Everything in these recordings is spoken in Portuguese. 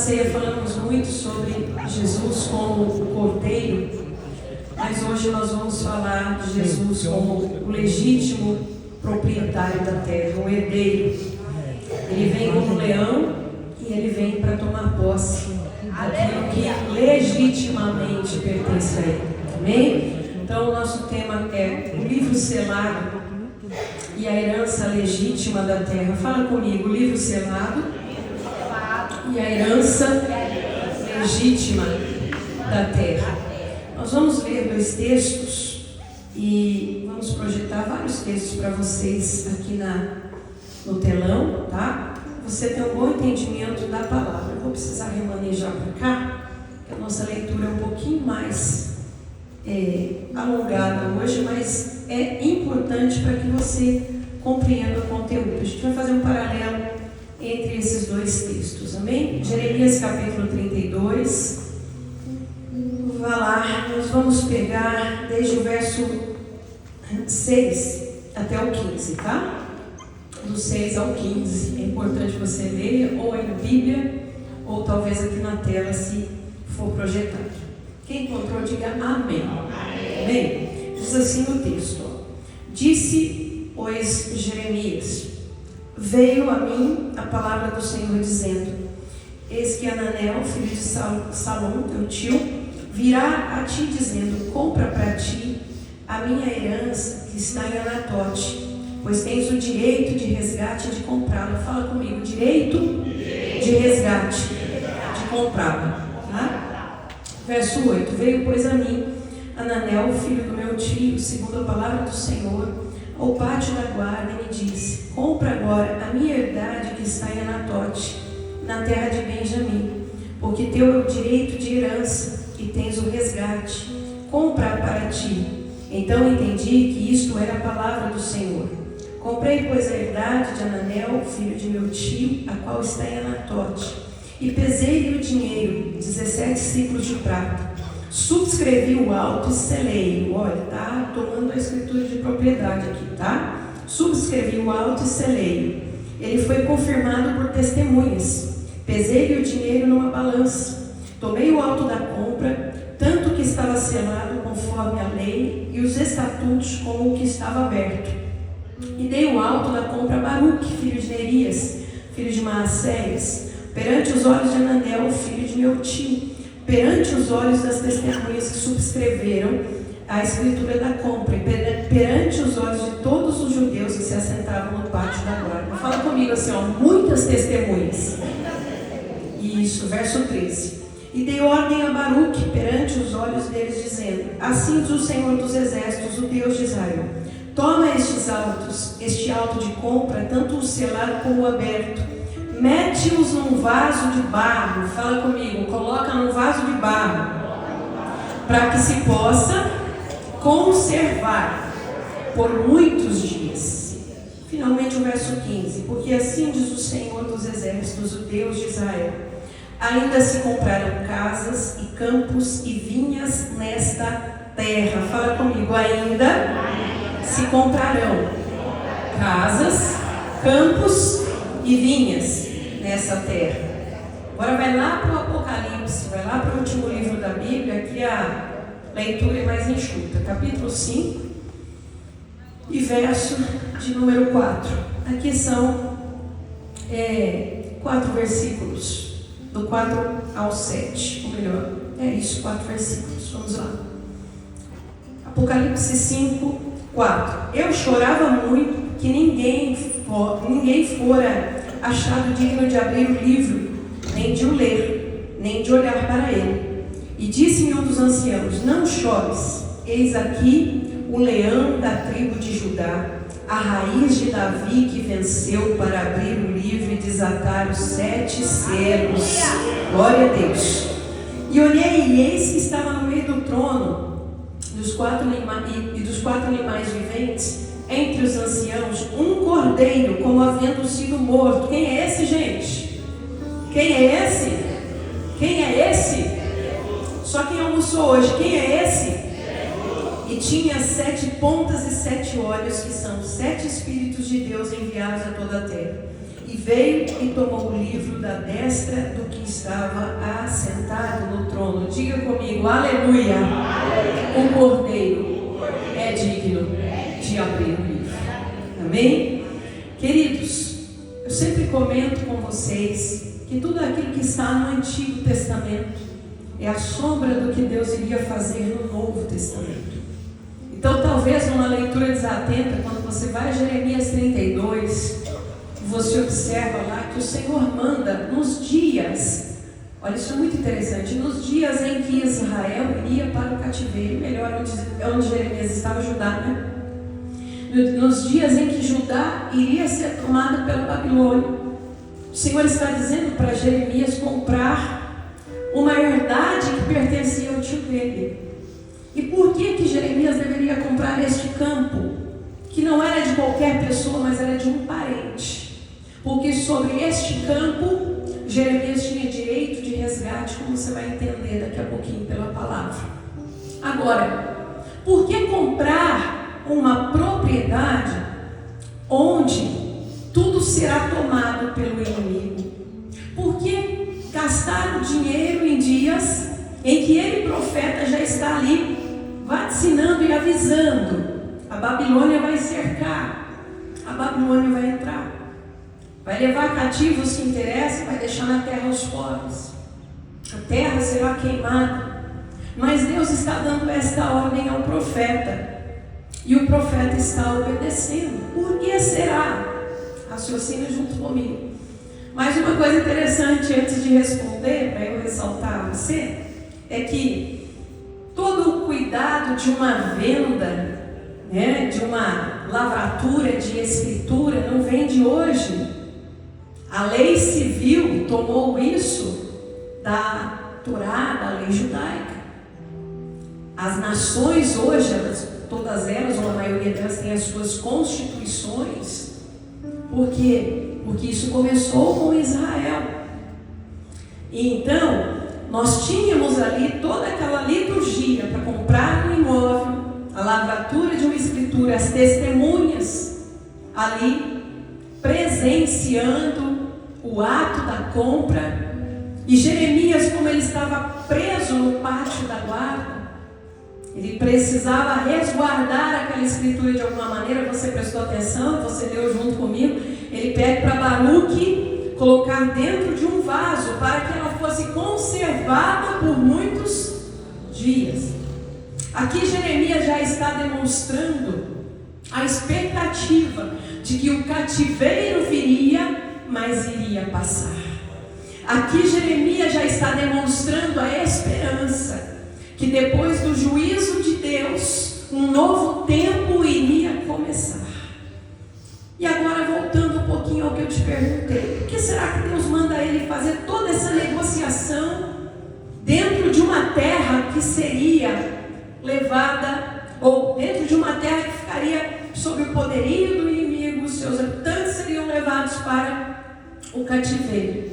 ceia falamos muito sobre Jesus como o Cordeiro, mas hoje nós vamos falar de Jesus como o legítimo proprietário da terra, o herdeiro. Ele vem como leão e ele vem para tomar posse daquilo que legitimamente pertence a ele. Amém? Então o nosso tema é o livro selado e a herança legítima da terra. Fala comigo, o livro selado e a herança legítima da terra. Nós vamos ler dois textos e vamos projetar vários textos para vocês aqui no telão, tá? Você tem um bom entendimento da palavra. Eu vou precisar remanejar para cá, porque a nossa leitura é um pouquinho mais alongada hoje, mas é importante para que você compreenda o conteúdo. A gente vai fazer um paralelo entre esses dois textos, amém? Jeremias capítulo 32. Vá lá, nós vamos pegar desde o verso 6 até o 15, tá? Do 6 ao 15. É importante você ler ou aí na Bíblia, ou talvez aqui na tela, se for projetado. Quem encontrou, diga amém. Amém. Diz assim o texto: disse, pois, Jeremias: veio a mim a palavra do Senhor dizendo: eis que Ananel, filho de Salom, teu tio, virá a ti dizendo: compra para ti a minha herança que está em Anatote, pois tens o direito de resgate de comprá-la. Fala comigo, direito de resgate de comprá-la. Tá? Verso 8: veio, pois, a mim Ananel, filho do meu tio, segundo a palavra do Senhor, ao pátio da guarda, e me disse: compra agora a minha herdade que está em Anatote, na terra de Benjamim, porque teu é o direito de herança e tens o resgate. Compra para ti. Então entendi que isto era a palavra do Senhor. Comprei, pois, a herdade de Ananel, filho de meu tio, a qual está em Anatote, e pesei-lhe o dinheiro, 17 ciclos de prata. Subscrevi o auto e selei-o. Olha, tá tomando a escritura de propriedade aqui, tá? Subscrevi o auto e selei-o. Ele foi confirmado por testemunhas. Pesei-lhe o dinheiro numa balança. Tomei o auto da compra, tanto que estava selado conforme a lei e os estatutos como o que estava aberto. E dei o auto da compra a Baruque, filho de Nerias, filho de Maacéias, perante os olhos de Ananel, filho de meu tio, perante os olhos das testemunhas que subscreveram a escritura da compra, e perante os olhos de todos os judeus que se assentavam no pátio da guarda. Fala comigo assim, ó, muitas testemunhas. Isso, verso 13. E dei ordem a Baruque perante os olhos deles, dizendo: assim diz o Senhor dos Exércitos, o Deus de Israel: toma estes autos, este auto de compra, tanto o selado como o aberto, mete-os num vaso de barro. Fala comigo, coloca num vaso de barro, para que se possa conservar por muitos dias. Finalmente o verso 15: porque assim diz o Senhor dos Exércitos, o Deus de Israel: ainda se compraram casas e campos e vinhas nesta terra. Fala comigo, ainda se comprarão casas, campos e vinhas nessa terra. Agora vai lá para o Apocalipse, vai lá para o último livro da Bíblia, que a leitura é mais enxuta. Capítulo 5 e verso de número 4. Aqui são 4 versículos. Do 4 ao 7, ou melhor, 4 versículos, vamos lá. Apocalipse 5, 4. Eu chorava muito que ninguém fora achado digno de abrir o livro, nem de o ler, nem de olhar para ele. E disse-me um dos anciãos: não chores, eis aqui o leão da tribo de Judá, a raiz de Davi, que venceu para abrir o livro e desatar os 7 selos. Glória a Deus. E olhei, e eis que estava no meio do trono dos 4 animais viventes, entre os anciãos, um cordeiro, como havendo sido morto. Quem é esse, gente? Quem é esse? Quem é esse? Só quem almoçou hoje. Quem é esse? E tinha 7 pontas e 7 olhos, que são 7 Espíritos de Deus enviados a toda a terra. E veio e tomou o livro da destra do que estava assentado no trono. Diga comigo, aleluia! O Cordeiro é digno de abrir o livro. Amém? Queridos, eu sempre comento com vocês que tudo aquilo que está no Antigo Testamento é a sombra do que Deus iria fazer no Novo Testamento. Então, talvez numa leitura desatenta, quando você vai a Jeremias 32, você observa lá que o Senhor manda nos dias, olha, isso é muito interessante, nos dias em que Israel iria para o cativeiro, melhor, onde Jeremias estava, Judá, né? Nos dias em que Judá iria ser tomada pela Babilônia, o Senhor está dizendo para Jeremias comprar uma herdade que pertencia ao tio dele. E por que Jeremias deveria comprar este campo? Que não era de qualquer pessoa, mas era de um parente. Porque sobre este campo, Jeremias tinha direito de resgate, como você vai entender daqui a pouquinho pela palavra. Agora, por que comprar uma propriedade onde tudo será tomado pelo inimigo? Por que gastar o dinheiro em dias em que ele, profeta, já está ali vaticinando e avisando? A Babilônia vai cercar, a Babilônia vai entrar, vai levar cativos que interessam, vai deixar na terra os pobres, a terra será queimada. Mas Deus está dando esta ordem ao profeta, e o profeta está obedecendo. Por que será? Raciocínio junto comigo. Mas uma coisa interessante antes de responder, para eu ressaltar a você, é que todo o cuidado de uma venda, né, de uma lavratura de escritura, não vem de hoje. A lei civil tomou isso da Torá, da lei judaica. As nações hoje, todas elas, ou a maioria delas, têm as suas constituições. Por quê? Porque isso começou com Israel. E então, nós tínhamos ali toda aquela liturgia para comprar um imóvel, a lavratura de uma escritura, as testemunhas ali presenciando o ato da compra. E Jeremias, como ele estava preso no pátio da guarda, ele precisava resguardar aquela escritura de alguma maneira. Você prestou atenção? Você leu junto comigo? Ele pede para Baruque colocar dentro de um vaso para que ela fosse conservada por muitos dias. Aqui Jeremias já está demonstrando a expectativa de que o cativeiro viria, mas iria passar. Aqui Jeremias já está demonstrando a esperança que depois do juízo de Deus, um novo tempo iria começar. E agora, voltando um pouquinho ao que eu te perguntei, por que será que Deus manda ele fazer toda essa negociação dentro de uma terra que seria levada, ou dentro de uma terra que ficaria sob o poderio do inimigo, os seus habitantes seriam levados para o cativeiro?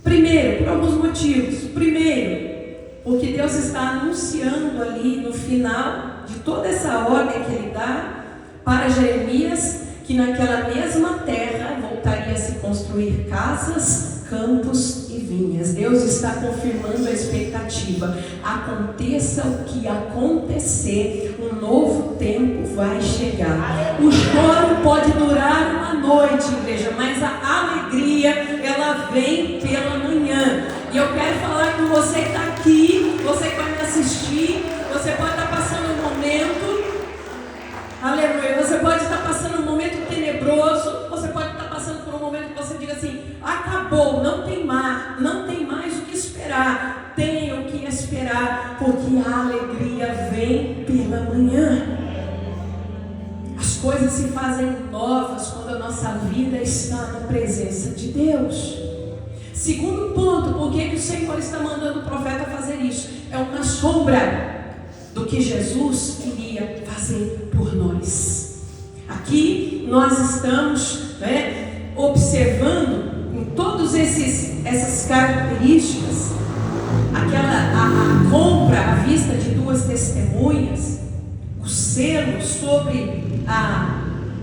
Primeiro, por alguns motivos. Primeiro, porque Deus está anunciando ali no final de toda essa ordem que ele dá para Jeremias, que naquela mesma terra voltaria a se construir casas, campos e vinhas. Deus está confirmando a expectativa. Aconteça o que acontecer, um novo tempo vai chegar. O choro pode durar uma noite, igreja, mas a alegria, ela vem pela manhã. E eu quero falar com você que está aqui, você que vai me assistir, você pode estar passando um momento, aleluia, você pode estar passando um momento tenebroso, você pode estar passando por um momento que você diga assim, acabou, não tem mais o que esperar. Tenho que esperar, porque a alegria vem pela manhã. As coisas se fazem novas quando a nossa vida está na presença de Deus. Segundo ponto, por que o Senhor está mandando o profeta fazer isso? É uma sombra do que Jesus iria fazer por nós. Aqui nós estamos, observando em todas essas características, a compra à vista de duas testemunhas, o selo sobre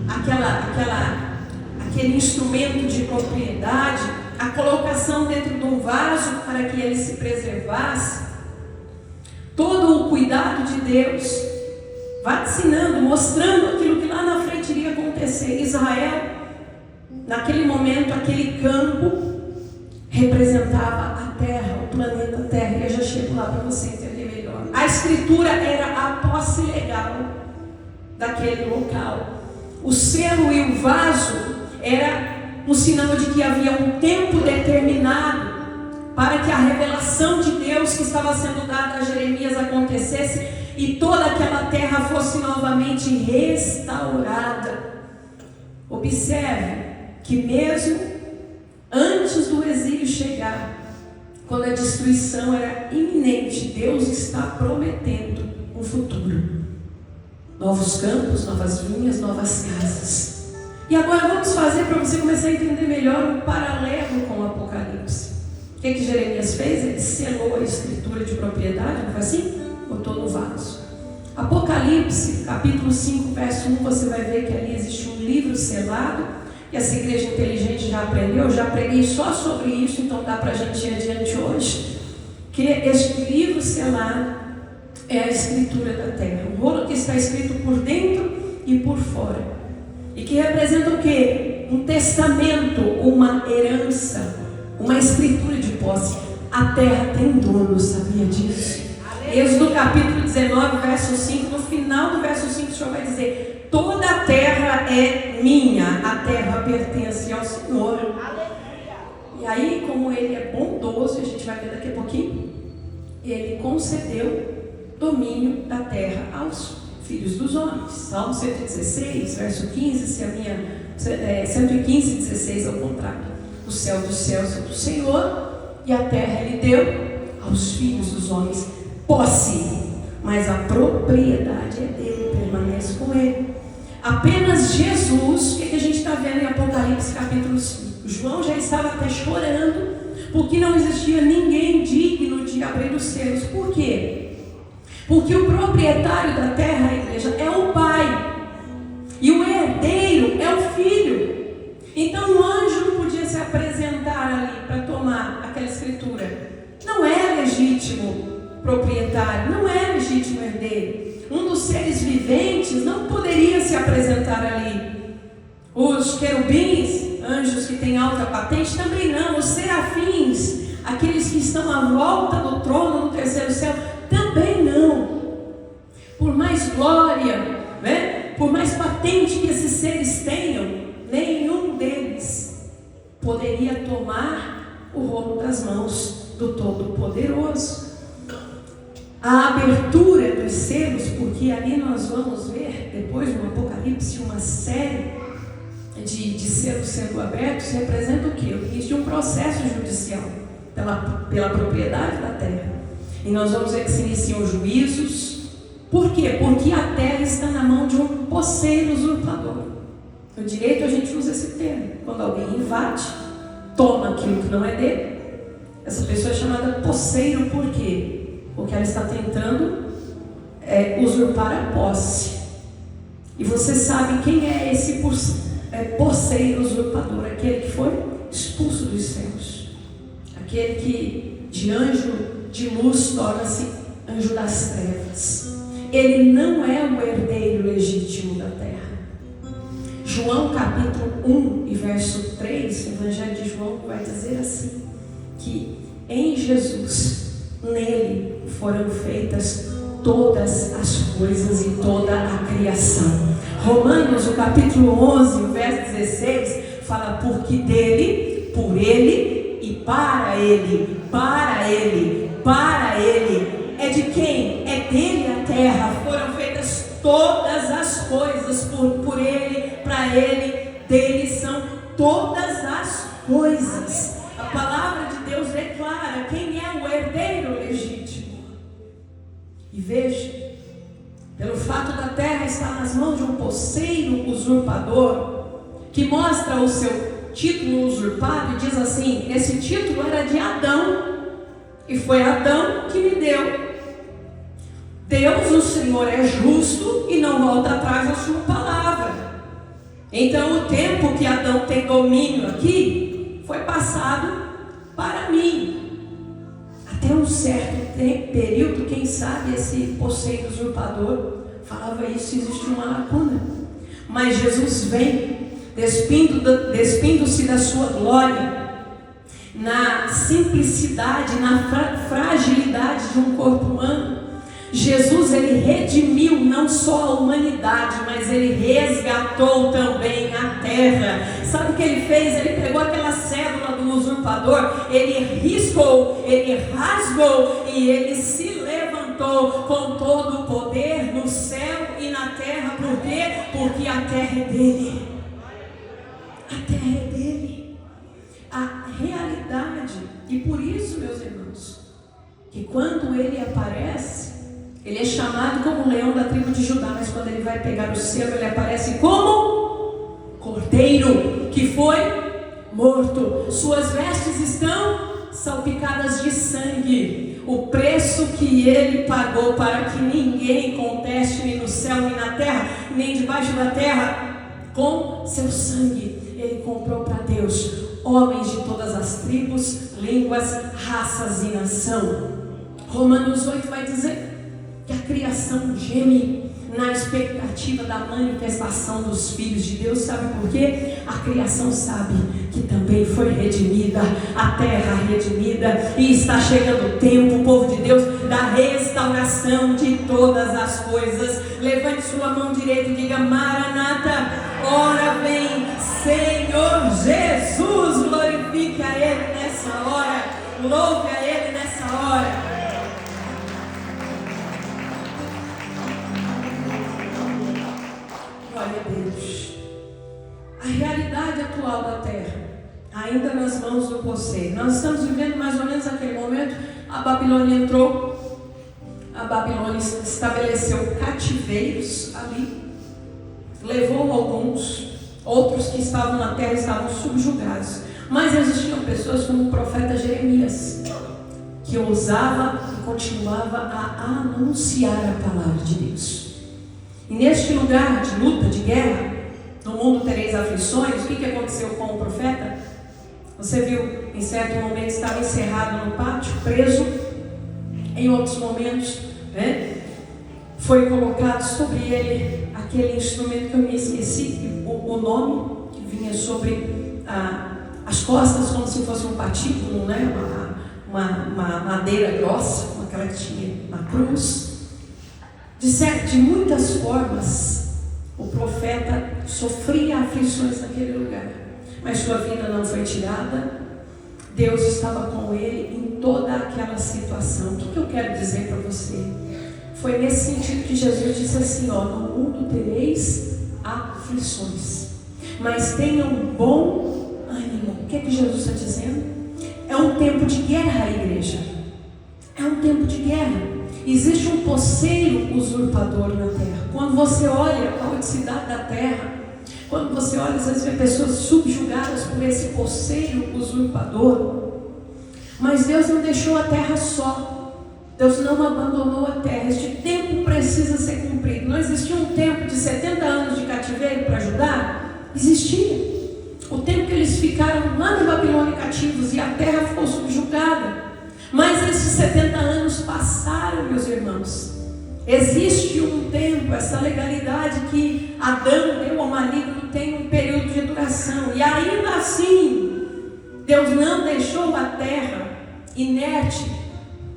aquela aquele instrumento de propriedade, a colocação dentro de um vaso para que ele se preservasse, todo o cuidado de Deus, vaticinando, mostrando aquilo que lá na frente iria acontecer. Israel, naquele momento, aquele campo representava a terra, o planeta Terra, e eu já chego lá para você entender melhor. A escritura era a posse legal daquele local. O selo e o vaso era um sinal de que havia um tempo determinado para que a revelação de Deus que estava sendo dada a Jeremias acontecesse e toda aquela terra fosse novamente restaurada. Observe que mesmo antes do exílio chegar, quando a destruição era iminente, Deus está prometendo um futuro. Novos campos, novas vinhas, novas casas. E agora vamos fazer para você começar a entender melhor um paralelo com o Apocalipse. O que Jeremias fez? Ele selou a escritura de propriedade, não foi assim? Botou no vaso. Apocalipse, capítulo 5, verso 1, você vai ver que ali existe um livro selado. E essa igreja inteligente já aprendeu, já preguei só sobre isso, então dá para a gente ir adiante hoje. Que este livro selado é a escritura da terra. Um rolo que está escrito por dentro e por fora. E que representa o quê? Um testamento, uma herança, uma escritura de posse. A terra tem dono, sabia disso? Êxodo capítulo 19, verso 5, no final do verso 5 o Senhor vai dizer: toda a terra é minha, a terra pertence ao Senhor. E aí, como Ele é bondoso, a gente vai ver daqui a pouquinho, Ele concedeu domínio da terra aos filhos dos homens. Salmo 116, verso 15, se a minha 115, 16 ao contrário. O céu dos céus é do Senhor e a terra Ele deu aos filhos dos homens. Posse, mas a propriedade é dele, permanece com ele. Apenas Jesus, o que a gente está vendo em Apocalipse capítulo 5? João já estava até chorando, porque não existia ninguém digno de abrir os selos. Por quê? Porque o proprietário da terra, a igreja, é o Pai, e o herdeiro é o Filho. Então o anjo não podia se apresentar ali para tomar aquela escritura. Não é legítimo proprietário, não é legítimo herdeiro. Um dos seres viventes não poderia se apresentar ali. Os querubins, anjos que têm alta patente, também não. Os serafins, aqueles que estão à volta do trono no terceiro céu, também não. Por mais glória, né? Por mais patente que esses seres tenham, nenhum deles poderia tomar o rolo das mãos do Todo-Poderoso. A abertura dos selos, porque ali nós vamos ver, depois no Apocalipse, uma série de selos sendo abertos, representa o quê? O início de um processo judicial pela propriedade da terra. E nós vamos ver que se iniciam juízos. Por quê? Porque a terra está na mão de um posseiro usurpador. No direito a gente usa esse termo. Quando alguém invade, toma aquilo que não é dele, essa pessoa é chamada posseiro. Por quê? Porque ela está tentando usurpar a posse. E você sabe quem é esse posseiro usurpador? Aquele que foi expulso dos céus. Aquele que de anjo de luz torna-se anjo das trevas. Ele não é o herdeiro legítimo da terra. João capítulo 1 e verso 3, o Evangelho de João vai dizer assim, que em Jesus, nele foram feitas todas as coisas e toda a criação. Romanos, o capítulo 11, o verso 16, fala: porque dele, por ele e para ele, é de quem? É dele a terra. Foram feitas todas as coisas por ele, para ele, dele são todas as coisas. A palavra de Deus declara quem é o herdeiro legítimo. E veja, pelo fato da terra estar nas mãos de um posseiro usurpador, que mostra o seu título usurpado e diz assim: esse título era de Adão, e foi Adão que me deu. Deus, o Senhor, é justo e não volta atrás da sua palavra. Então o tempo que Adão tem domínio aqui foi passado para mim. Até um certo período, quem sabe esse posseiro usurpador falava isso, existe uma lacuna. Mas Jesus vem, despindo-se da sua glória, na simplicidade, na fragilidade de um corpo humano. Jesus, ele redimiu não só a humanidade, mas ele resgatou também a terra. Sabe o que ele fez? Ele pegou aquela cédula do usurpador, ele riscou, ele rasgou e ele se levantou com todo o poder no céu e na terra. Por quê? Porque a terra é dele. A terra é dele. A realidade, e por isso, meus irmãos, que quando ele aparece, ele é chamado como leão da tribo de Judá, mas quando ele vai pegar o selo, ele aparece como cordeiro que foi morto. Suas vestes estão salpicadas de sangue. O preço que ele pagou para que ninguém conteste, nem no céu, nem na terra, nem debaixo da terra, com seu sangue. Ele comprou para Deus homens de todas as tribos, línguas, raças e nação. Romanos 8 vai dizer que a criação geme na expectativa da manifestação dos filhos de Deus. Sabe por quê? A criação sabe que também foi redimida, a terra redimida, e está chegando o tempo, o povo de Deus, da restauração de todas as coisas. Levante sua mão direita e diga: Maranata, ora vem, Senhor Jesus. Glorifique a Ele nessa hora, louve a Ele nessa hora. Glória a Deus. A realidade atual da terra, ainda nas mãos do posseiro. Nós estamos vivendo mais ou menos aquele momento. A Babilônia entrou, a Babilônia estabeleceu cativeiros ali, levou alguns, outros que estavam na terra estavam subjugados. Mas existiam pessoas como o profeta Jeremias, que ousava e continuava a anunciar a palavra de Deus. E neste lugar de luta, de guerra, no mundo tereis aflições. O que aconteceu com o profeta? Você viu, em certo momento estava encerrado no pátio, preso. Em outros momentos, foi colocado sobre ele aquele instrumento que eu me esqueci, o nome, que vinha sobre as costas, como se fosse um patíbulo, uma madeira grossa, como aquela que tinha na cruz. De muitas formas, o profeta sofria aflições naquele lugar, mas sua vida não foi tirada. Deus estava com ele em toda aquela situação. O que eu quero dizer para você? Foi nesse sentido que Jesus disse assim: no mundo tereis aflições, mas tenham bom ânimo. O que Jesus está dizendo? É um tempo de guerra, igreja. É um tempo de guerra. Existe um posseiro usurpador na terra. Quando você olha a caoticidade da terra, quando você olha, às vezes vê pessoas subjugadas por esse posseiro usurpador. Mas Deus não deixou a terra só. Deus não abandonou a terra. Este tempo precisa ser cumprido. Não existia um tempo de 70 anos de cativeiro para Judá? Existia. O tempo que eles ficaram lá na Babilônia cativos e a terra ficou subjugada. Mas esses 70 anos passaram, meus irmãos. Existe um tempo, essa legalidade que Adão deu ao maligno tem um período de duração. E ainda assim, Deus não deixou a terra inerte,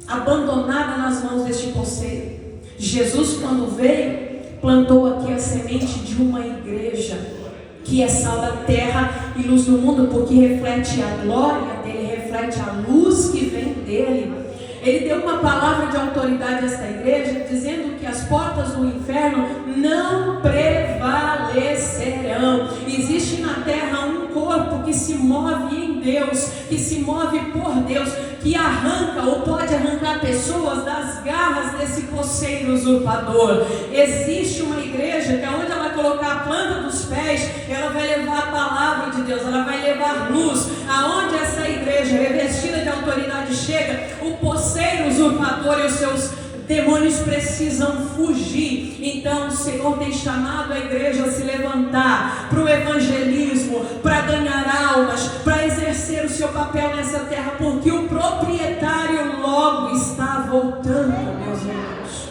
abandonada nas mãos deste posseiro. Jesus, quando veio, plantou aqui a semente de uma igreja, que é sal da terra e luz do mundo, porque reflete a glória dele, reflete a luz que vem dele. Ele deu uma palavra de autoridade a esta igreja, dizendo que as portas do inferno não prevalecerão. Existe na terra um corpo que se move em Deus, que se move por Deus, que arranca ou pode arrancar pessoas das garras desse posseiro usurpador. Existe uma igreja que onde ela vai colocar a planta dos pés, ela vai levar a palavra de Deus, ela vai levar luz. Aonde essa igreja revestida de autoridade chega, o posseiro usurpador e os seus demônios precisam fugir. Então o Senhor tem chamado a igreja a se levantar para o evangelismo, para ganhar almas, para exercer o seu papel nessa terra, porque o proprietário logo está voltando, meus irmãos.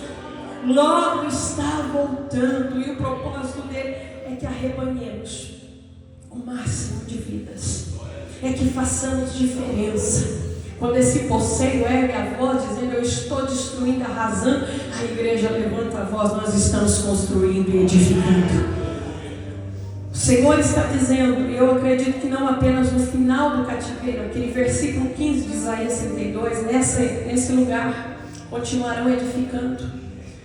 Logo está voltando, e o propósito dele é que arrebanhemos o máximo de vidas, é que façamos diferença. Quando esse poceiro ergue a voz dizendo: eu estou destruindo, arrasando, a igreja levanta a voz: nós estamos construindo e edificando. O Senhor está dizendo, e eu acredito que não apenas no final do cativeiro, aquele versículo 15 de Isaías 62, nesse lugar continuarão edificando,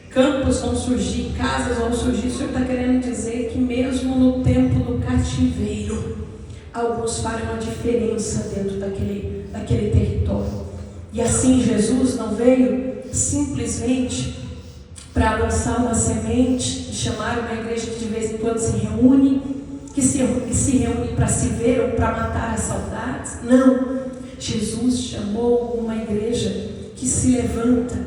campos vão surgir, casas vão surgir. O Senhor está querendo dizer que mesmo no tempo do cativeiro, alguns farão a diferença dentro daquele território. E assim Jesus não veio simplesmente para lançar uma semente, chamar uma igreja que de vez em quando se reúne, que se reúne para se ver ou para matar as saudades. Não, Jesus chamou uma igreja que se levanta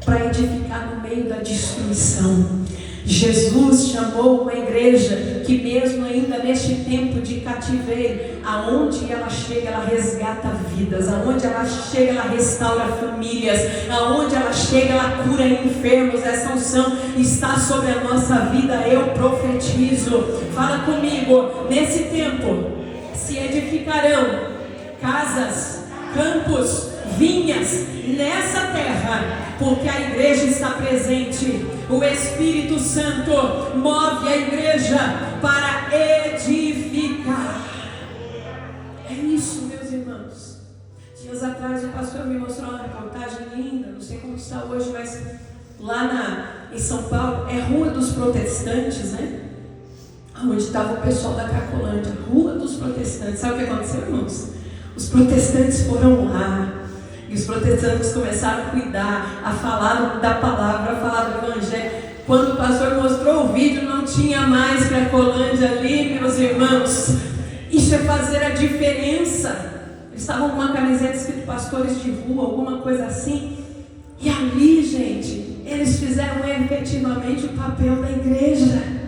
para edificar no meio da destruição. Jesus chamou uma igreja que mesmo ainda neste tempo de cativeiro, aonde ela chega, ela resgata vidas, aonde ela chega, ela restaura famílias, aonde ela chega, ela cura enfermos. Essa unção está sobre a nossa vida, eu profetizo. Fala comigo, nesse tempo se edificarão casas, campos, vinhas nessa terra, porque a igreja está presente. O Espírito Santo move a igreja para edificar. É isso, meus irmãos. Dias atrás o pastor me mostrou uma reportagem linda, não sei como está hoje, mas lá em São Paulo, é Rua dos Protestantes, né? Onde estava o pessoal da Cracolândia, Rua dos Protestantes. Sabe o que aconteceu, irmãos? Os protestantes foram lá, e os protestantes começaram a cuidar, a falar da palavra, a falar do evangelho. Quando o pastor mostrou o vídeo, não tinha mais Cracolândia ali, meus irmãos. Isso é fazer a diferença. Eles estavam com uma camiseta escrito pastores de rua, alguma coisa assim. E ali, gente, eles fizeram efetivamente o papel da igreja.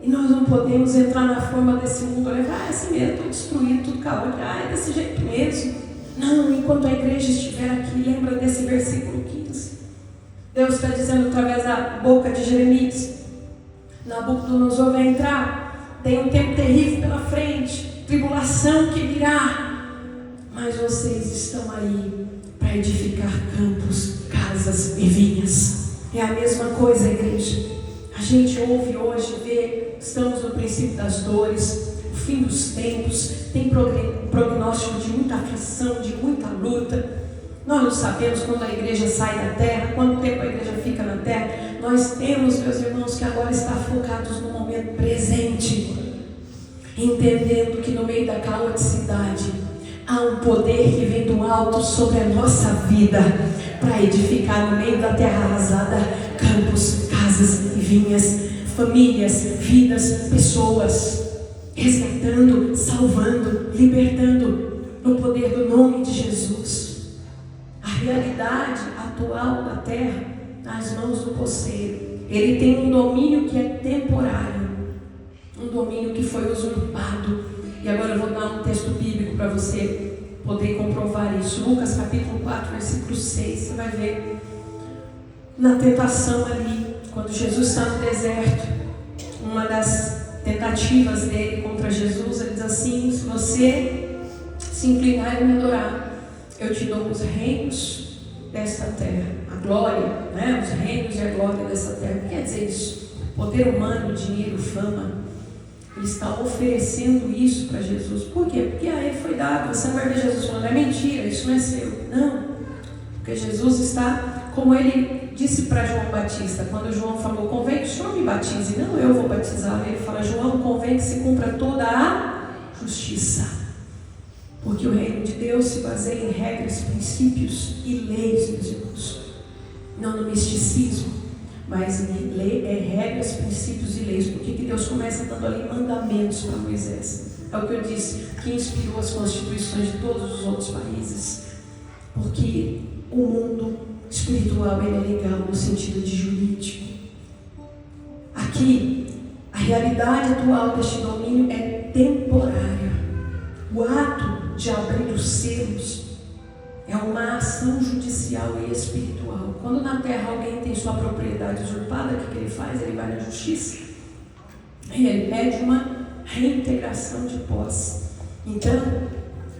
E nós não podemos entrar na forma desse mundo, olhar, assim mesmo, estou destruído, tudo caótico, é desse jeito mesmo. Não, enquanto a igreja estiver aqui, lembra desse versículo 15. Deus está dizendo através da boca de Jeremias: Nabucodonosor vai entrar, tem um tempo terrível pela frente, tribulação que virá, mas vocês estão aí para edificar campos, casas e vinhas. É a mesma coisa, igreja. A gente ouve hoje, vê, estamos no princípio das dores, o fim dos tempos, tem prognóstico de muita aflição, de muita luta. Nós não sabemos quando a igreja sai da terra, quanto tempo a igreja fica na terra. Nós temos, meus irmãos, que agora estar focados no momento presente, entendendo que no meio da caoticidade há um poder que vem do alto sobre a nossa vida, para edificar no meio da terra arrasada campos, casas e vinhas, famílias, vidas, pessoas, resgatando, salvando, libertando no poder do nome de Jesus. A realidade atual da terra nas mãos do poceiro. Ele tem um domínio que é temporário, um domínio que foi usurpado. E agora eu vou dar um texto bíblico para você poder comprovar isso. Lucas capítulo 4, versículo 6. Você vai ver na tentação ali, quando Jesus está no deserto, uma das tentativas dele contra Jesus, ele diz assim: se você se inclinar e me adorar, eu te dou os reinos desta terra, a glória, né? Os reinos e a glória dessa terra. O que quer dizer isso? Poder humano, dinheiro, fama. Ele está oferecendo isso para Jesus. Por quê? Porque a ele foi dado. Você não vai ver Jesus falando: é mentira, isso não é seu. Não, porque Jesus está, como ele disse para João Batista, quando João falou: convém que o Senhor me batize, não eu vou batizar. Ele fala: João, convém que se cumpra toda a justiça. Porque o reino de Deus se baseia em regras, princípios e leis, meus irmãos. Não no misticismo, mas em regras, princípios e leis. Por que Deus começa dando ali mandamentos para Moisés? É o que eu disse, que inspirou as constituições de todos os outros países. Porque o mundo espiritual ele é legal no sentido de jurídico. Aqui, a realidade atual deste domínio é temporária. O ato de abrir os selos é uma ação judicial e espiritual. Quando na terra alguém tem sua propriedade usurpada, o que ele faz? Ele vai na justiça e ele pede uma reintegração de posse. Então,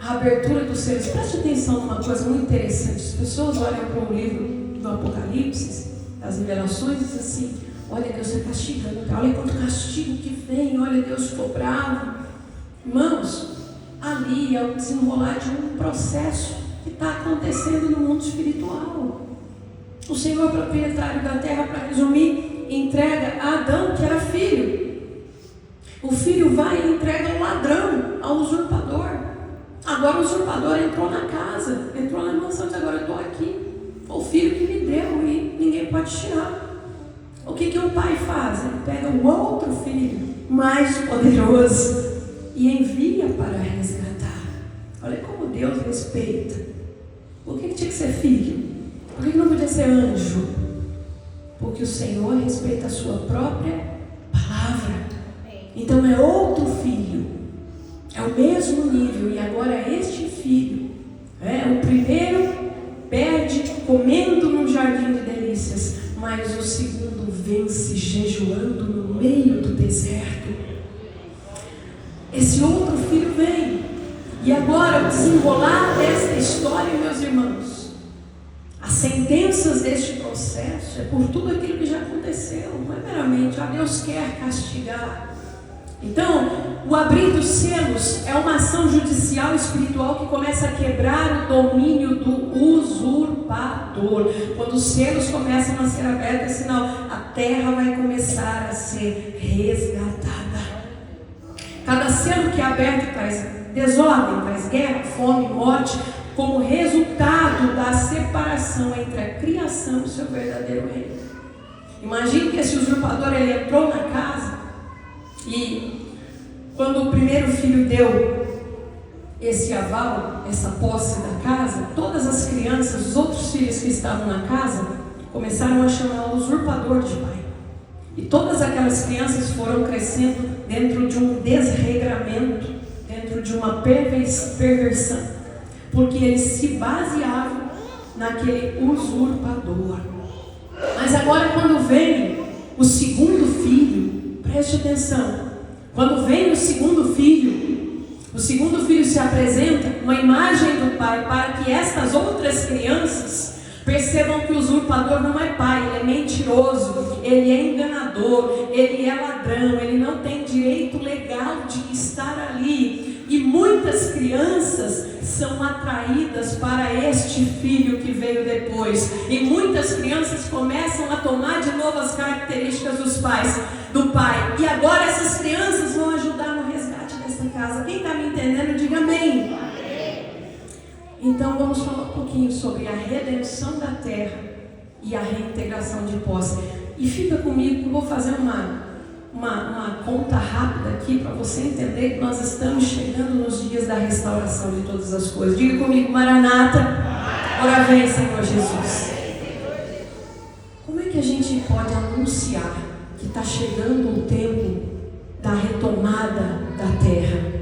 a abertura dos selos, preste atenção numa coisa muito interessante. As pessoas olham para o livro do Apocalipse, das revelações, e dizem assim: olha, Deus está castigando, olha quanto castigo que vem, olha, Deus ficou bravo. Irmãos, ali é o desenrolar de um processo que está acontecendo no mundo espiritual. O Senhor proprietário da terra, para resumir, entrega a Adão, que era filho. O filho vai e entrega ao ladrão, ao usurpador. Agora o usurpador entrou na casa, entrou na mansão, diz: agora eu estou aqui. O filho que me deu e ninguém pode tirar. O que o pai faz? Ele pega o outro filho, mais poderoso, e envia para resgatar. Olha como Deus respeita. Por que tinha que ser filho? Por que não podia ser anjo? Porque o Senhor respeita a sua própria palavra. Então é outro filho, é o mesmo nível, e agora este filho, o primeiro perde comendo num jardim de delícias, mas o segundo vence jejuando no meio do deserto. Esse outro filho vem, e agora o desenrolar desta história, meus irmãos, as sentenças deste processo é por tudo aquilo que já aconteceu, não é meramente Deus quer castigar. Então, o abrir dos selos é uma ação judicial e espiritual que começa a quebrar o domínio do usurpador. Quando os selos começam a ser abertos, é sinal, a terra vai começar a ser resgatada. Cada selo que é aberto traz desordem, traz guerra, fome, morte, como resultado da separação entre a criação e o seu verdadeiro reino. Imagine que esse usurpador, ele entrou na casa, e quando o primeiro filho deu esse aval, essa posse da casa, todas as crianças, os outros filhos que estavam na casa, começaram a chamar o usurpador de pai. E todas aquelas crianças foram crescendo dentro de um desregramento, dentro de uma perversão, porque eles se baseavam naquele usurpador. Mas agora, quando vem o segundo filho, preste atenção, quando vem o segundo filho se apresenta uma imagem do pai, para que estas outras crianças percebam que o usurpador não é pai, ele é mentiroso, ele é enganador, ele é ladrão, ele não tem direito legal de estar ali. E muitas crianças são atraídas para este filho que veio depois. E muitas crianças começam a tomar de novo as características do pai. E agora essas crianças vão ajudar no resgate desta casa. Quem está me entendendo, diga amém. Então vamos falar um pouquinho sobre a redenção da terra e a reintegração de posse. E fica comigo que eu vou fazer uma conta rápida aqui para você entender que nós estamos chegando nos dias da restauração de todas as coisas. Diga comigo: Maranata, ora vem, Senhor Jesus. Como é que a gente pode anunciar que está chegando o tempo da retomada da terra?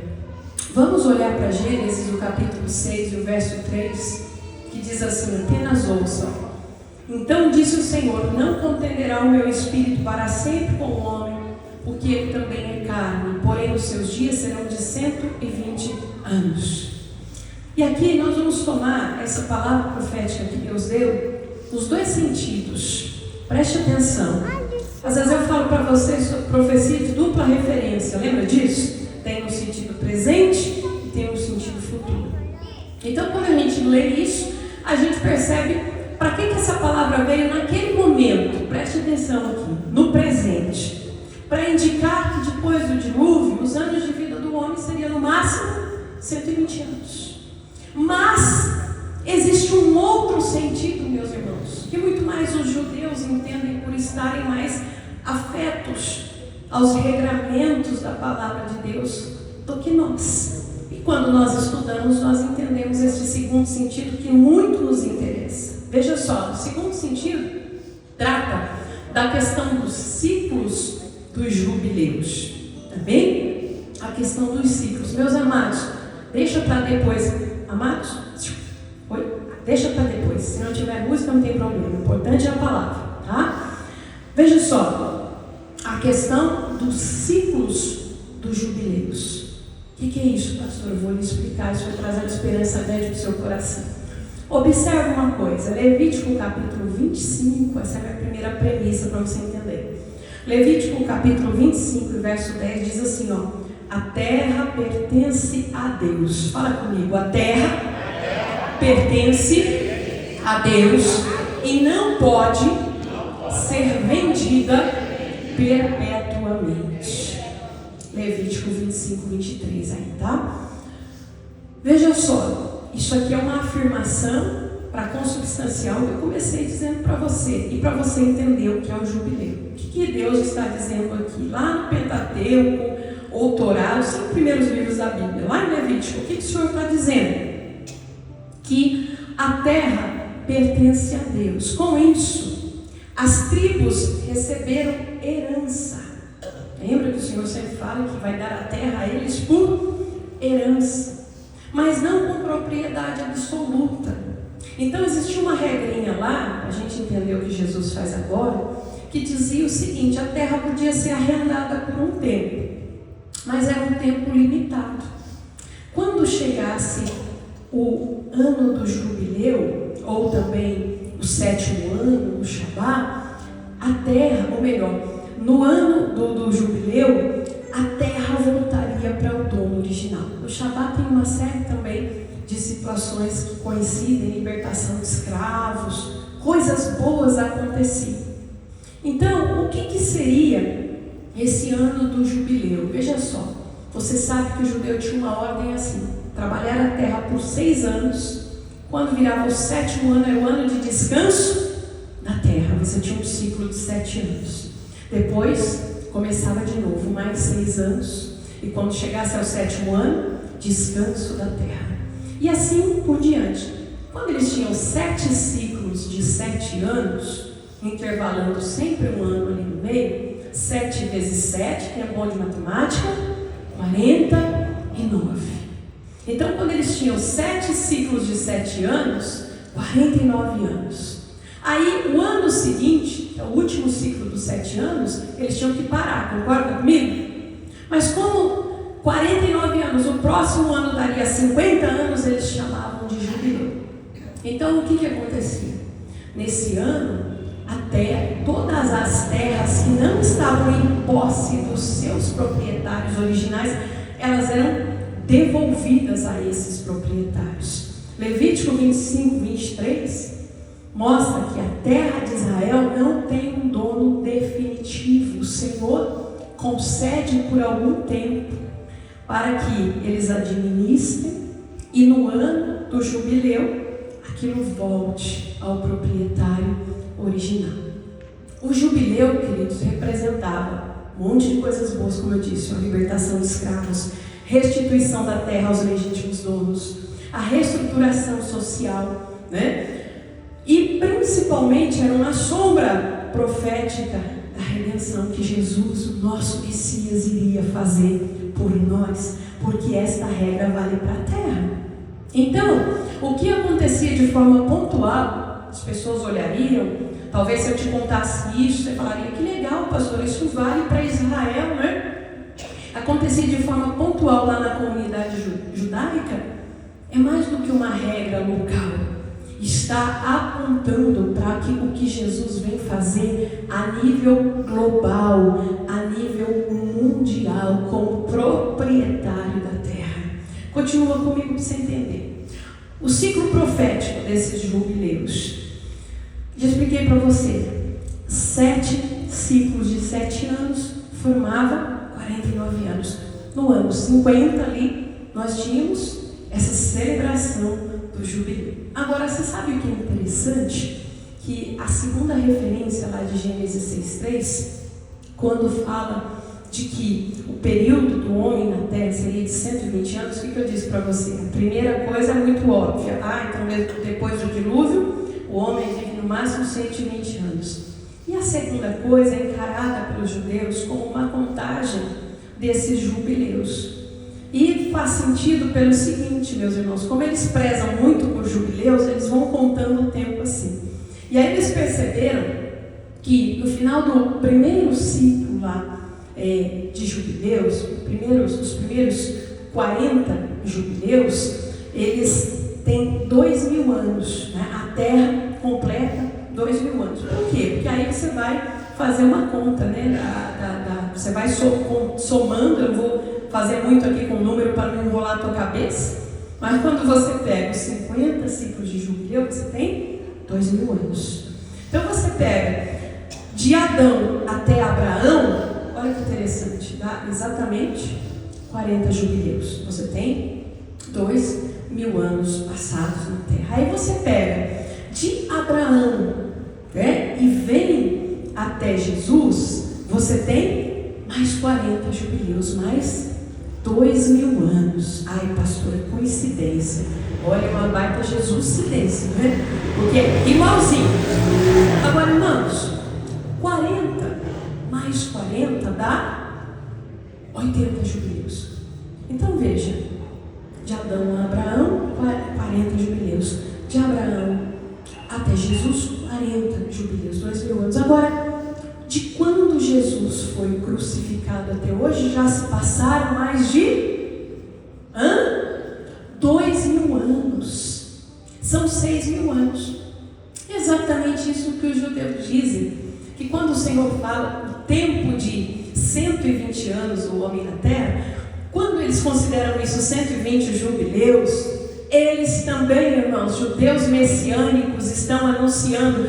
Vamos olhar para Gênesis, o capítulo 6 e o verso 3, que diz assim: apenas ouçam. Então disse o Senhor: não contenderá o meu espírito para sempre com o homem, porque ele também é carne, porém os seus dias serão de 120 anos. E aqui nós vamos tomar essa palavra profética que Deus deu nos dois sentidos. Preste atenção. Às vezes eu falo para vocês sobre profecia de dupla referência, lembra disso? Tem um sentido presente e tem um sentido futuro. Então, quando a gente lê isso, a gente percebe para que essa palavra veio naquele momento. Preste atenção aqui, no presente, para indicar que depois do dilúvio, os anos de vida do homem seriam no máximo 120 anos. Mas existe um outro sentido, meus irmãos, que muito mais os judeus entendem por estarem mais afetos aos regramentos da palavra de Deus do que nós. E quando nós estudamos, nós entendemos esse segundo sentido que muito nos interessa. Veja só, o segundo sentido trata da questão dos ciclos dos jubileus. Também a questão dos ciclos. Meus amados, deixa para depois. Amados? Oi? Deixa para depois. Se não tiver música, não tem problema. O importante é a palavra, tá? Veja só, a questão dos ciclos dos jubileus. O que é isso, pastor? Eu vou lhe explicar. Isso vai trazer esperança dentro do seu coração. Observe uma coisa. Levítico capítulo 25. Essa é a minha primeira premissa para você entender. Levítico capítulo 25, verso 10 diz assim, ó: a terra pertence a Deus. Fala comigo. A terra pertence a Deus e não pode ser vendida perpetuamente. Levítico 25, 23 aí, tá? Veja só, isso aqui é uma afirmação para consubstanciar o que eu comecei dizendo para você, e para você entender o que é o jubileu. O que Deus está dizendo aqui? Lá no Pentateuco, ou Torá, os 5 primeiros livros da Bíblia, lá em Levítico, o que o Senhor está dizendo? Que a terra pertence a Deus. Com isso, as tribos receberam herança. Lembra que o Senhor sempre fala que vai dar a terra a eles por herança, mas não com propriedade absoluta. Então existia uma regrinha lá, a gente entendeu o que Jesus faz agora, que dizia o seguinte: a terra podia ser arrendada por um tempo, mas era um tempo limitado. Quando chegasse o ano do jubileu, ou também o 7º ano, o Shabá, a terra, ou melhor, no ano do jubileu, a terra voltaria para o dono original. O Shabá tem uma série também de situações que coincidem, libertação de escravos, coisas boas aconteciam. Então, o que seria esse ano do jubileu? Veja só, você sabe que o judeu tinha uma ordem assim: trabalhar a terra por 6 anos, quando virava o 7º ano, era o ano de descanso da terra. Você tinha um ciclo de 7 anos. Depois, começava de novo, mais 6 anos, e quando chegasse ao 7º ano, descanso da terra. E assim por diante. Quando eles tinham 7 ciclos de 7 anos, intervalando sempre um ano ali no meio, 7 vezes 7, quem é bom de matemática, 49. Então, quando eles tinham 7 ciclos de 7 anos, 49 anos. Aí, o ano seguinte, o último ciclo dos 7 anos, eles tinham que parar, concorda comigo? Mas como 49 anos, o próximo ano daria 50 anos, eles chamavam de jubileu. Então, o que acontecia? Nesse ano, todas as terras que não estavam em posse dos seus proprietários originais, elas eram devolvidas a esses proprietários. Levítico 25, 23 mostra que a terra de Israel não tem um dono definitivo. O Senhor concede por algum tempo para que eles administrem, e no ano do jubileu aquilo volte ao proprietário original. O jubileu, queridos, representava um monte de coisas boas, como eu disse: a libertação de escravos, restituição da terra aos legítimos donos, a reestruturação social, né? E principalmente era uma sombra profética da redenção que Jesus, o nosso Messias, iria fazer por nós, porque esta regra vale para a terra. Então, o que acontecia de forma pontual, as pessoas olhariam, talvez se eu te contasse isso, você falaria: que legal, pastor, isso vale para Israel, né? Acontecia de forma pontual lá na comunidade judaica, é mais do que uma regra local. Está apontando para o que Jesus vem fazer a nível global, a nível mundial, como proprietário da terra. Continua comigo para você entender. O ciclo profético desses jubileus. Já expliquei para você. 7 ciclos de 7 anos formavam 49 anos. No ano 50 ali, nós tínhamos essa celebração do jubileu. Agora, você sabe o que é interessante? Que a segunda referência lá de Gênesis 6:3, quando fala de que o período do homem na terra seria de 120 anos, o que eu disse para você? A primeira coisa é muito óbvia. Então, depois do dilúvio, o homem máximo 120 anos. E a segunda coisa é encarada pelos judeus como uma contagem desses jubileus. E faz sentido pelo seguinte, meus irmãos, como eles prezam muito por jubileus, eles vão contando o tempo assim. E aí eles perceberam que no final do primeiro ciclo lá de jubileus, os primeiros 40 jubileus, eles têm 2.000 anos, né? A terra completa 2.000 anos. Por quê? Porque aí você vai fazer uma conta, né? Você vai somando. Eu vou fazer muito aqui com o número para não enrolar a tua cabeça, mas quando você pega os 50 ciclos de jubileu, você tem 2.000 anos. Então você pega de Adão até Abraão, olha que interessante, dá exatamente 40 jubileus. Você tem 2.000 anos passados na terra. Aí você pega de Abraão, né, e vem até Jesus, você tem mais 40 jubileus, mais 2.000 anos. Ai, pastor, é coincidência. Olha, uma baita Jesuscidência, né? Porque é igualzinho. Agora, irmãos, 40 mais 40 dá 80 jubileus. Então veja, de Adão a Abraão, 40 jubileus. De Abraão até Jesus, 40 jubileus, 2.000 anos. Agora, de quando Jesus foi crucificado até hoje, já se passaram mais de 2.000 anos. São 6.000 anos. Exatamente isso que os judeus dizem, que quando o Senhor fala o tempo de 120 anos do homem na terra, quando eles consideram isso 120 jubileus, eles também, irmãos, judeus messiânicos, estão anunciando: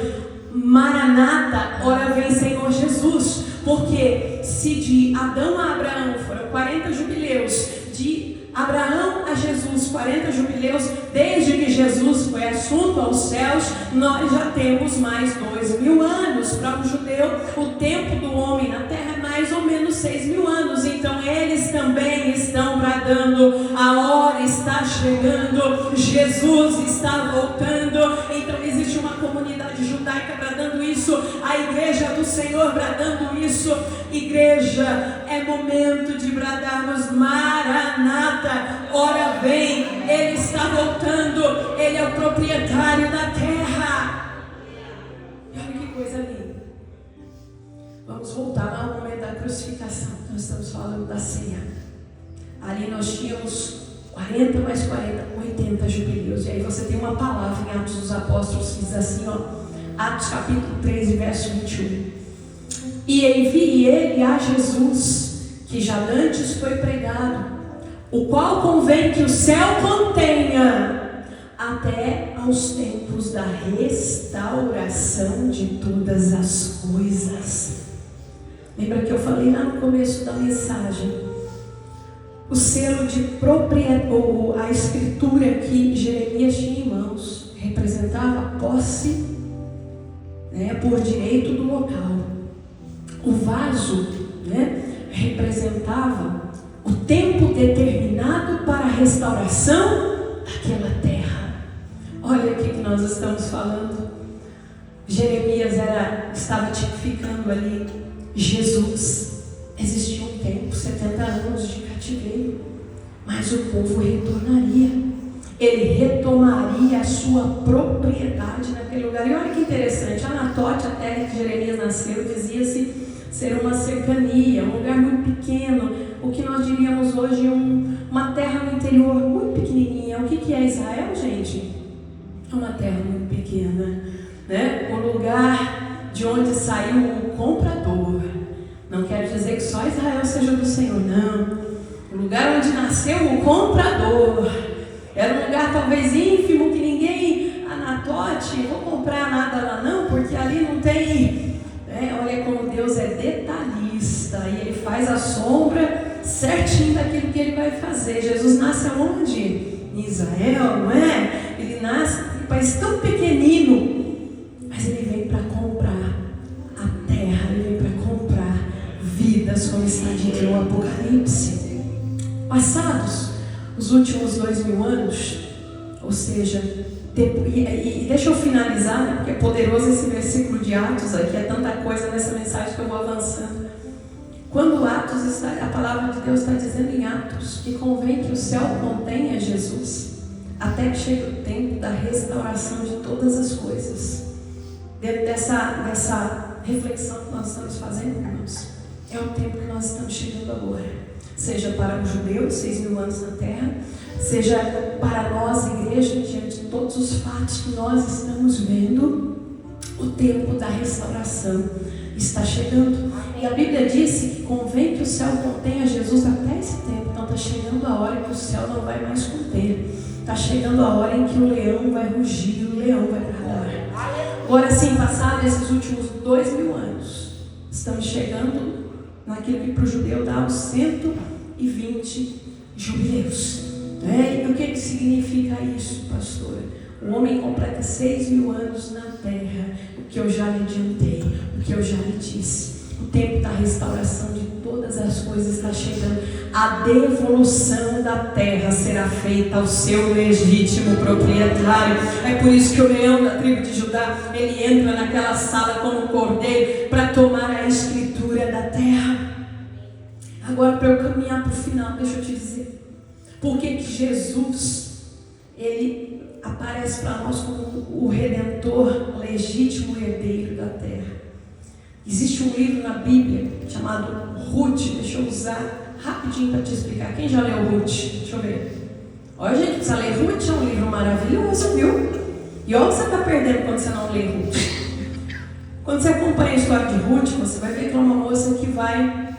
Maranata, ora vem Senhor Jesus. Porque se de Adão a Abraão foram 40 jubileus, de Abraão a Jesus 40 jubileus, desde que Jesus foi assunto aos céus, nós já temos mais 2.000 anos. Para o judeu, o tempo do homem na terra é mais ou menos 6.000 anos. Então eles também estão bradando: a hora está chegando, Jesus está voltando. Então existe uma comunidade judaica bradando isso, a igreja do Senhor bradando isso. Igreja, é momento de bradarmos: Maranata, ora vem, Ele está voltando, Ele é o proprietário da terra. E olha que coisa linda. Vamos voltar ao momento da crucificação. Nós estamos falando da ceia. Ali nós tínhamos 40 mais 40, 80 jubileus. E aí você tem uma palavra em Atos dos Apóstolos que diz assim, Atos capítulo 3, verso 21. E envie ele a Jesus, que já antes foi pregado, o qual convém que o céu contenha até aos tempos da restauração de todas as coisas. Lembra que eu falei lá no começo da mensagem? O selo de propriedade, ou a escritura que Jeremias tinha em mãos, representava a posse, por direito do local. O vaso, representava o tempo determinado para a restauração daquela terra. Olha o que nós estamos falando. Jeremias estava tipificando ali Jesus. Existia um tempo, 70 anos de cativeiro, mas o povo retornaria. Ele retomaria a sua propriedade naquele lugar. E olha que interessante, Anatote, a terra que Jeremias nasceu, dizia-se ser uma cercania, um lugar muito pequeno, o que nós diríamos hoje uma terra no interior muito pequenininha. O que é Israel, gente? É uma terra muito pequena, o lugar de onde saiu o comprador. Não quero dizer que só Israel seja do Senhor, não. O lugar onde nasceu o comprador era um lugar talvez ínfimo, que ninguém, Anatote, vou comprar nada lá não, porque ali não tem. Olha como Deus é detalhista, e Ele faz a sombra certinho daquilo que Ele vai fazer. Jesus nasce aonde? Em Israel, não é? Ele nasce em um país tão pequenino, mas Ele vem para comprar a terra, Ele vem para comprar vidas, como está dito no Apocalipse. Passados os últimos 2.000 anos, ou seja, E deixa eu finalizar, né, porque é poderoso esse versículo de Atos aqui, é tanta coisa nessa mensagem que eu vou avançando. Quando Atos está, a palavra de Deus está dizendo em Atos que convém que o céu contenha Jesus, até que chegue o tempo da restauração de todas as coisas. Dentro dessa reflexão que nós estamos fazendo, irmãos, é o tempo que nós estamos chegando agora. Seja para os judeus, 6.000 anos na terra, seja para nós, igreja, diante de todos os fatos que nós estamos vendo, o tempo da restauração está chegando. E a Bíblia disse que convém que o céu contenha Jesus até esse tempo. Então está chegando a hora que o céu não vai mais conter. Está chegando a hora em que o leão vai rugir, o leão vai bradar. Agora sim, passados esses últimos 2.000 anos, estamos chegando naquilo que para o judeu dá os 120 jubileus. E o que significa isso, pastora? O homem completa 6.000 anos na terra. O que eu já lhe adiantei, o que eu já lhe disse. O tempo da restauração de todas as coisas está chegando. A devolução da terra será feita ao seu legítimo proprietário. É por isso que o leão da tribo de Judá, ele entra naquela sala como um cordeiro para tomar a escritura da terra. Agora, para eu caminhar para o final, deixa eu te dizer. Por que Jesus, ele aparece para nós como o Redentor legítimo herdeiro da terra? Existe um livro na Bíblia chamado Ruth. Deixa eu usar rapidinho para te explicar. Quem já leu Ruth? Deixa eu ver. Olha, gente, precisa ler Ruth, é um livro maravilhoso, viu? E olha o que você está perdendo quando você não lê Ruth. Quando você acompanha a história de Ruth, você vai ver que é uma moça que vai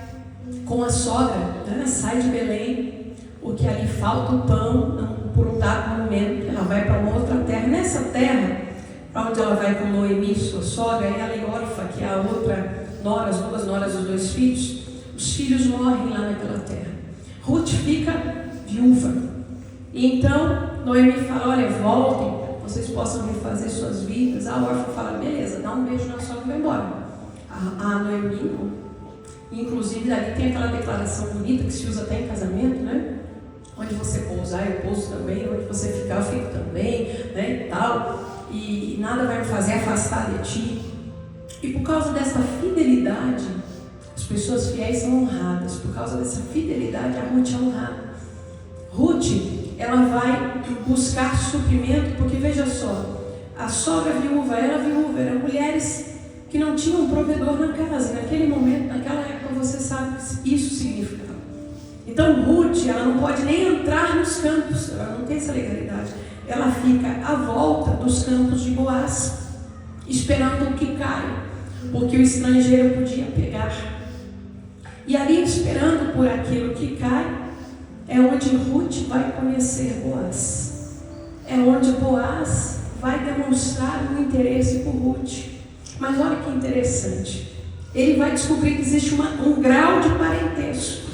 com a sogra, né? Sai de Belém, porque ali falta o pão por um dado momento. Ela vai para uma outra terra. Nessa terra, para onde ela vai com Noemi, sua sogra, e ela é órfã, que é a outra nora, as duas noras dos 2 filhos. Os filhos morrem lá naquela terra. Ruth fica viúva. E então Noemi fala: olha, voltem, vocês possam refazer suas vidas. A órfã fala: beleza, dá um beijo na sogra e vai embora. A Noemi, inclusive, ali tem aquela declaração bonita que se usa até em casamento, né? Onde você pousar, eu pouso também. Onde você ficar, eu fico também, né? E tal. E nada vai me fazer afastar de ti. E por causa dessa fidelidade, as pessoas fiéis são honradas. Por causa dessa fidelidade, a Ruth é honrada. Ruth, ela vai buscar suprimento, porque veja só, a sogra viúva, eram mulheres que não tinham um provedor na casa. E naquele momento, naquela época, você sabe que isso significava. Então Ruth, ela não pode nem entrar nos campos, ela não tem essa legalidade. Ela fica à volta dos campos de Boaz, esperando o que caia, porque o estrangeiro podia pegar. E ali, esperando por aquilo que cai, é onde Ruth vai conhecer Boaz. É onde Boaz vai demonstrar um interesse por Ruth. Mas olha que interessante, ele vai descobrir que existe um grau de parentesco.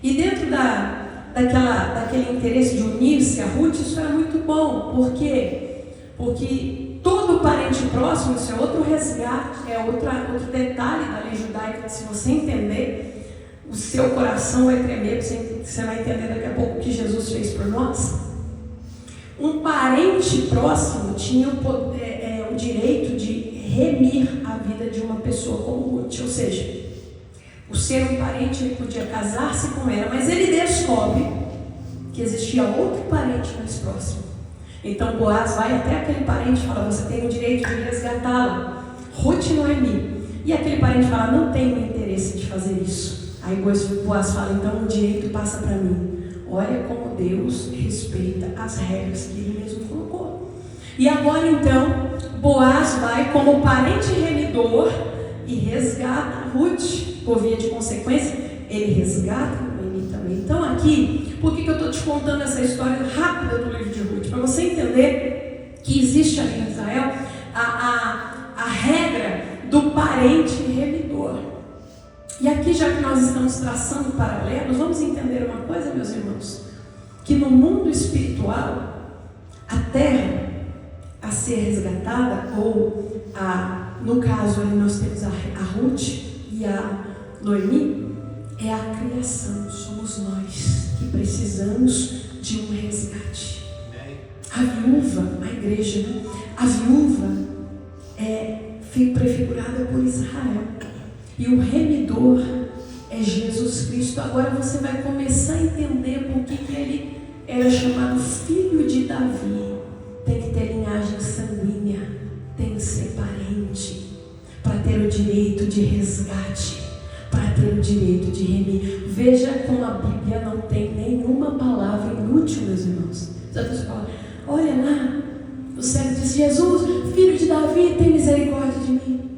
E dentro daquele interesse de unir-se a Ruth, isso era muito bom. Por quê? Porque todo parente próximo, isso é outro resgate, é outro detalhe da lei judaica, que se você entender, o seu coração vai tremer, você vai entender daqui a pouco o que Jesus fez por nós. Um parente próximo tinha o direito de remir a vida de uma pessoa como Ruth, ou seja, o ser um parente, ele podia casar-se com ela, mas ele descobre que existia outro parente mais próximo. Então Boaz vai até aquele parente e fala: você tem o direito de resgatá-la, Ruth não é minha. E aquele parente fala: não tenho interesse de fazer isso. Aí Boaz fala: então o direito passa para mim. Olha como Deus respeita as regras que ele mesmo colocou. E agora então Boaz vai como parente remidor e resgata Ruth. Por via de consequência, ele resgata Noemi também. Então aqui, por que eu estou te contando essa história rápida do livro de Ruth? Para você entender que existe ali em Israel a regra do parente remidor. E aqui, já que nós estamos traçando paralelos, vamos entender uma coisa, meus irmãos, que no mundo espiritual, a terra a ser resgatada, ou no caso ali nós temos a Ruth e a Noemi, é a criação, somos nós que precisamos de um resgate. A viúva, a igreja, né? A viúva foi prefigurada por Israel. E o remidor é Jesus Cristo. Agora você vai começar a entender por que ele era chamado filho de Davi. Tem que ter linhagem sanguínea, tem que ser parente, para ter o direito de resgate, para ter o direito de remir. Veja como a Bíblia não tem nenhuma palavra inútil, meus irmãos. Você fala, olha lá, o cego diz, Jesus, filho de Davi, tem misericórdia de mim.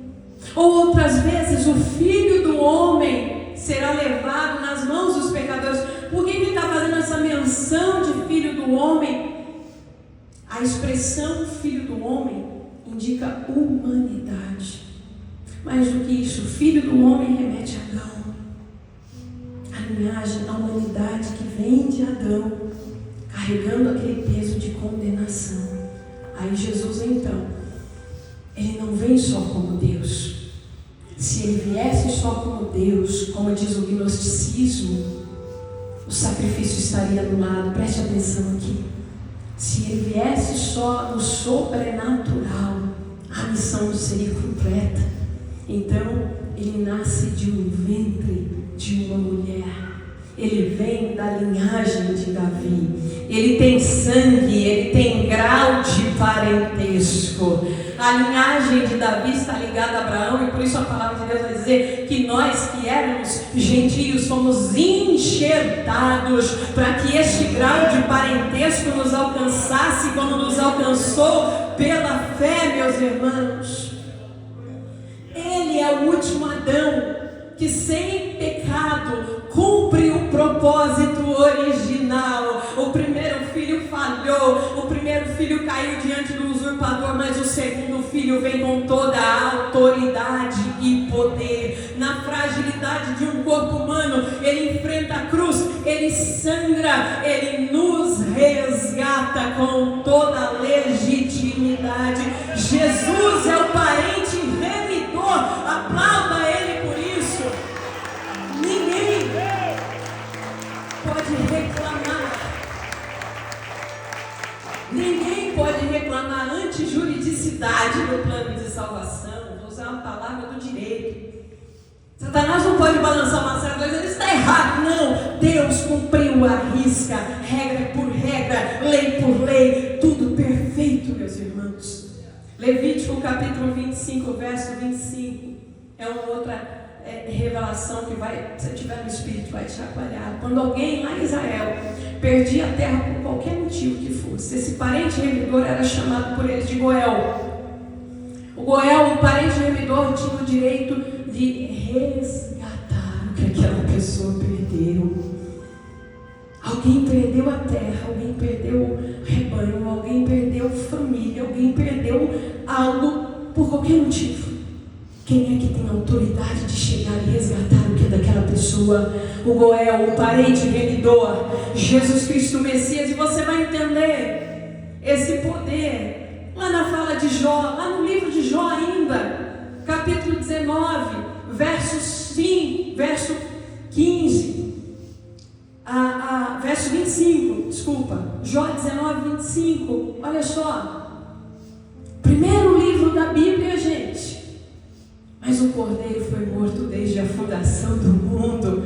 Ou outras vezes, o filho do homem será levado nas mãos dos pecadores. Por que ele está fazendo essa menção de filho do homem? A expressão filho do homem indica humanidade. Mais do que isso, filho do homem remete a Adão. A linhagem, a humanidade que vem de Adão, carregando aquele peso de condenação. Aí Jesus então, ele não vem só como Deus. Se ele viesse só como Deus, como diz o gnosticismo, o sacrifício estaria anulado. Preste atenção aqui. Se ele viesse só no sobrenatural, a missão não seria completa. Então, ele nasce de um ventre de uma mulher. Ele vem da linhagem de Davi. Ele tem sangue, ele tem grau de parentesco. A linhagem de Davi está ligada a Abraão, e por isso a palavra de Deus vai dizer que nós que éramos gentios fomos enxertados para que este grau de parentesco nos alcançasse como nos alcançou pela fé, meus irmãos. Ele é o último Adão que sem pecado cumpre o propósito original. O primeiro filho falhou, o primeiro filho caiu diante do usurpador, mas o segundo filho vem com toda a autoridade e poder. Na fragilidade de um corpo humano, ele enfrenta a cruz, ele sangra, ele nos resgata com toda a legitimidade. Jesus é o parente remidor, aplauda ele por isso. Ninguém pode reclamar. Ninguém pode reclamar antijuridicidade do plano de salvação. Vou usar uma palavra do direito. Satanás não pode balançar uma certa coisa, ele está errado. Não, Deus cumpriu a risca, regra por regra, lei por lei, tudo perfeito, meus irmãos. Levítico capítulo 25, verso 25, é uma outra revelação que vai, se tiver no Espírito, vai te chacoalhar. Quando alguém lá em Israel perdia a terra por qualquer motivo que fosse, esse parente remidor era chamado por eles de Goel. O Goel, o parente remidor, tinha o direito de resgatar o que aquela pessoa perdeu. Alguém perdeu a terra, alguém perdeu o rebanho, alguém perdeu família, alguém perdeu algo por qualquer motivo. Quem é que tem autoridade de chegar e resgatar o que é daquela pessoa? O Goel, o parente remidor, Jesus Cristo, o Messias. E você vai entender esse poder lá na fala de Jó, lá no livro de Jó ainda, capítulo 19, verso 15, verso 25, desculpa, Jó 19, 25, olha só, primeiro livro da Bíblia, gente. Mas o Cordeiro foi morto desde a fundação do mundo.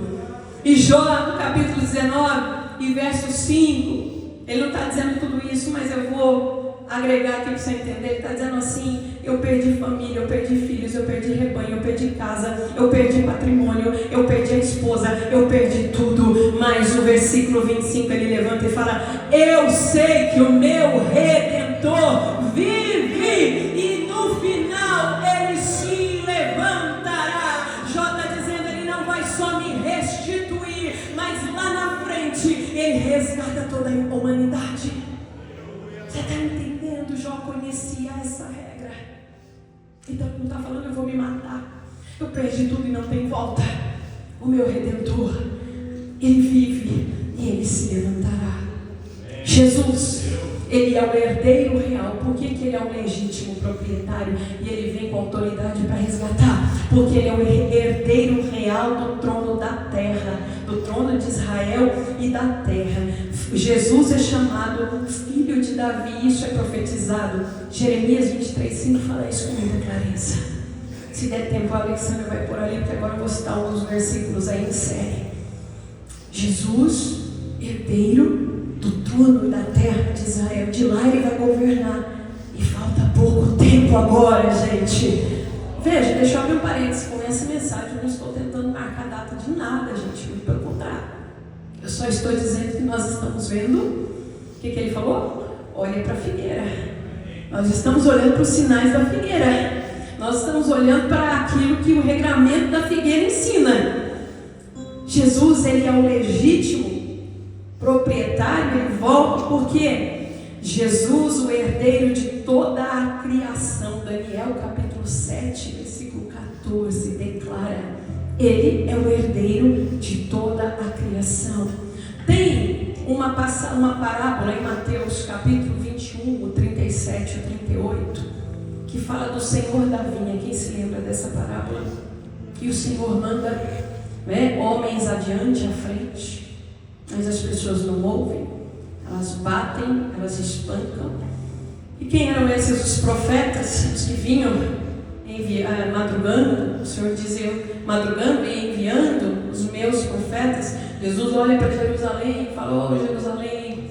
E Jó, no capítulo 19 e verso 5, ele não está dizendo tudo isso, mas eu vou agregar aqui para você entender. Ele está dizendo assim: eu perdi família, eu perdi filhos, eu perdi rebanho, eu perdi casa, eu perdi patrimônio, eu perdi a esposa, eu perdi tudo. Mas no versículo 25 ele levanta e fala: eu sei que o meu Redentor vive, e no final ele se levantará. Jó está dizendo, ele não vai só me restituir, mas lá na frente ele resgata toda a humanidade. Você está entendendo? Jó conhecia essa regra. Então não está falando eu vou me matar, eu perdi tudo e não tem volta. O meu Redentor, ele vive e ele se levantará. Jesus, Ele é o herdeiro real. Por que ele é o legítimo proprietário? E ele vem com autoridade para resgatar. Porque ele é o herdeiro real do trono da terra, do trono de Israel e da terra. Jesus é chamado filho de Davi. Isso é profetizado. Jeremias 23:5 fala isso com muita clareza. Se der tempo, a Alexandra vai por ali, porque agora eu vou citar alguns versículos aí em série. Jesus, herdeiro do trono da terra de Israel. De lá ele vai governar. E falta pouco tempo agora, gente. Veja, deixa eu abrir um parênteses com essa mensagem. Eu não estou tentando marcar a data de nada, gente. Muito pelo contrário. Eu só estou dizendo que nós estamos vendo. O que ele falou? Olhe para a figueira. Nós estamos olhando para os sinais da figueira. Nós estamos olhando para aquilo que o regramento da figueira ensina. Jesus, ele é o legítimo proprietário. Ele volta porque Jesus, o herdeiro de toda a criação. Daniel capítulo 7, versículo 14 declara: ele é o herdeiro de toda a criação. Tem uma parábola em Mateus capítulo 21, o 37 e o 38, que fala do Senhor da vinha. Quem se lembra dessa parábola? Que o Senhor manda, homens adiante, à frente, mas as pessoas não ouvem, elas batem, elas espancam. E quem eram esses? Os profetas, os que vinham madrugando. O Senhor dizia: madrugando e enviando os meus profetas. Jesus olha para Jerusalém e fala: oh Jerusalém,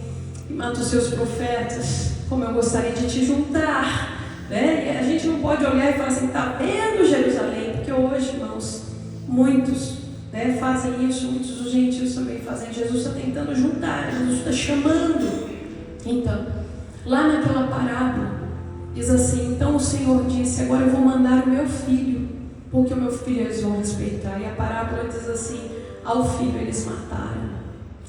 e mata os seus profetas, como eu gostaria de te juntar. E a gente não pode olhar e falar assim: está vendo Jerusalém? Porque hoje, irmãos, muitos fazem isso, muitos dos gentios também fazem. Jesus está tentando juntar, Jesus está chamando. Então, lá naquela parábola, diz assim: então o Senhor disse, agora eu vou mandar o meu filho, porque o meu filho eles vão respeitar. E a parábola diz assim: ao filho eles mataram.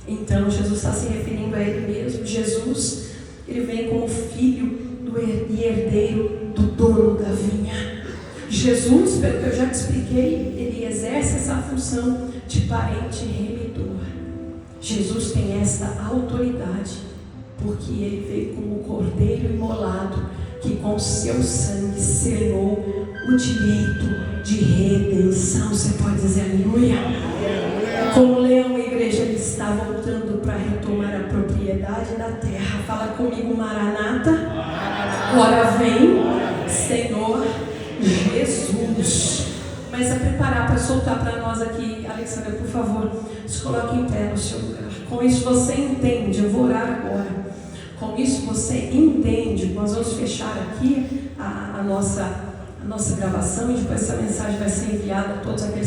Então Jesus está se referindo a ele mesmo. Jesus, ele vem como filho e herdeiro do dono da vinha. Jesus, pelo que eu já te expliquei, ele exerce essa função de parente remidor. Jesus tem esta autoridade porque ele veio como o cordeiro imolado, que com seu sangue selou o direito de redenção. Você pode dizer aleluia? Como o leão, a igreja ele está voltando para retomar a propriedade da terra. Fala comigo, Maranata. Ora vem, Senhor Jesus. Mas a preparar para soltar para nós aqui, Alexandra, por favor, se coloque em pé no seu lugar. Com isso você entende, eu vou orar agora. Com isso você entende, nós vamos fechar aqui a nossa gravação e depois essa mensagem vai ser enviada a todos aqueles